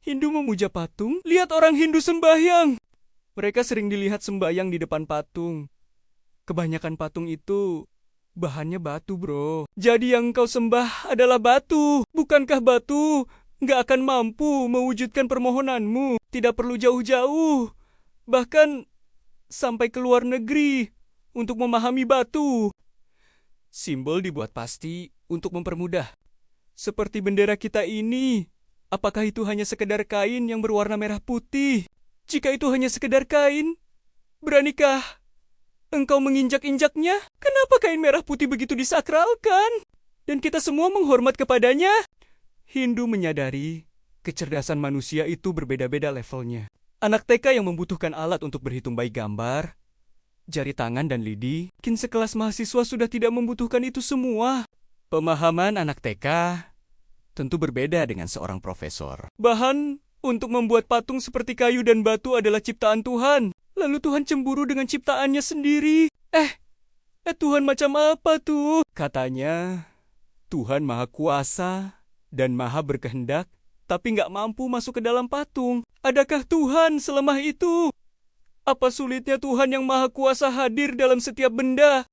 Hindu memuja patung, lihat orang Hindu sembahyang. Mereka sering dilihat sembahyang di depan patung. Kebanyakan patung itu bahannya batu, bro. Jadi yang kau sembah adalah batu. Bukankah batu nggak akan mampu mewujudkan permohonanmu? Tidak perlu jauh-jauh. Bahkan sampai ke luar negeri untuk memahami batu. Simbol dibuat pasti untuk mempermudah. Seperti bendera kita ini. Apakah itu hanya sekedar kain yang berwarna merah putih? Jika itu hanya sekedar kain, beranikah engkau menginjak-injaknya? Kenapa kain merah putih begitu disakralkan? Dan kita semua menghormat kepadanya? Hindu menyadari kecerdasan manusia itu berbeda-beda levelnya. Anak TK yang membutuhkan alat untuk berhitung baik gambar, jari tangan dan lidi, mungkin sekelas mahasiswa sudah tidak membutuhkan itu semua. Pemahaman anak TK tentu berbeda dengan seorang profesor. Bahan untuk membuat patung seperti kayu dan batu adalah ciptaan Tuhan. Lalu Tuhan cemburu dengan ciptaannya sendiri. Tuhan macam apa tuh? Katanya, Tuhan maha kuasa dan maha berkehendak, tapi nggak mampu masuk ke dalam patung. Adakah Tuhan selemah itu? Apa sulitnya Tuhan yang maha kuasa hadir dalam setiap benda?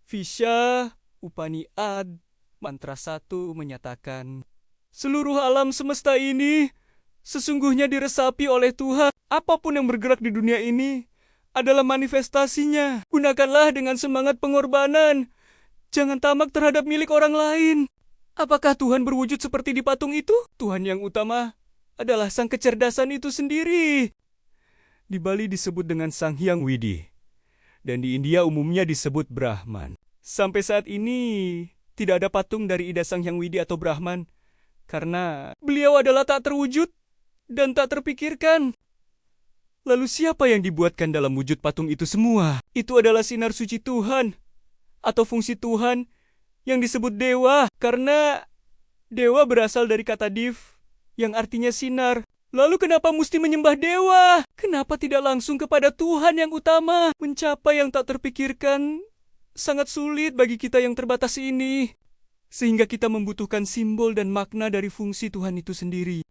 Visya Upaniad mantra 1 menyatakan, seluruh alam semesta ini sesungguhnya diresapi oleh Tuhan. Apapun yang bergerak di dunia ini adalah manifestasinya. Gunakanlah dengan semangat pengorbanan. Jangan tamak terhadap milik orang lain. Apakah Tuhan berwujud seperti di patung itu? Tuhan yang utama adalah sang kecerdasan itu sendiri. Di Bali disebut dengan Sang Hyang Widi. Dan di India umumnya disebut Brahman. Sampai saat ini tidak ada patung dari Ida Sang Hyang Widi atau Brahman. Karena beliau adalah tak terwujud dan tak terpikirkan. Lalu siapa yang dibuatkan dalam wujud patung itu semua? Itu adalah sinar suci Tuhan atau fungsi Tuhan yang disebut dewa, karena dewa berasal dari kata div yang artinya sinar. Lalu kenapa mesti menyembah dewa? Kenapa tidak langsung kepada Tuhan yang utama? Mencapai yang tak terpikirkan sangat sulit bagi kita yang terbatas ini, sehingga kita membutuhkan simbol dan makna dari fungsi Tuhan itu sendiri.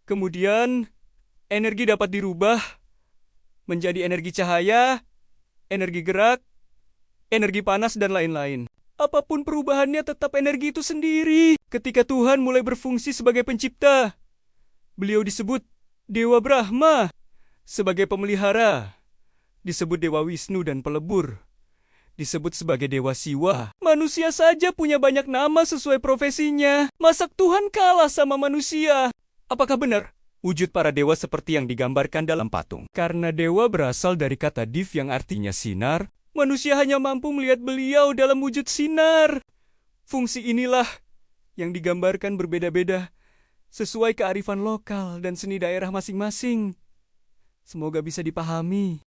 Kemudian energi dapat dirubah menjadi energi cahaya, energi gerak, energi panas, dan lain-lain. Apapun perubahannya tetap energi itu sendiri. Ketika Tuhan mulai berfungsi sebagai pencipta, beliau disebut Dewa Brahma. Sebagai pemelihara, disebut Dewa Wisnu dan pelebur, disebut sebagai Dewa Siwa. Manusia saja punya banyak nama sesuai profesinya. Masa Tuhan kalah sama manusia? Apakah benar wujud para dewa seperti yang digambarkan dalam patung? Karena dewa berasal dari kata div yang artinya sinar, manusia hanya mampu melihat beliau dalam wujud sinar. Fungsi inilah yang digambarkan berbeda-beda sesuai kearifan lokal dan seni daerah masing-masing. Semoga bisa dipahami.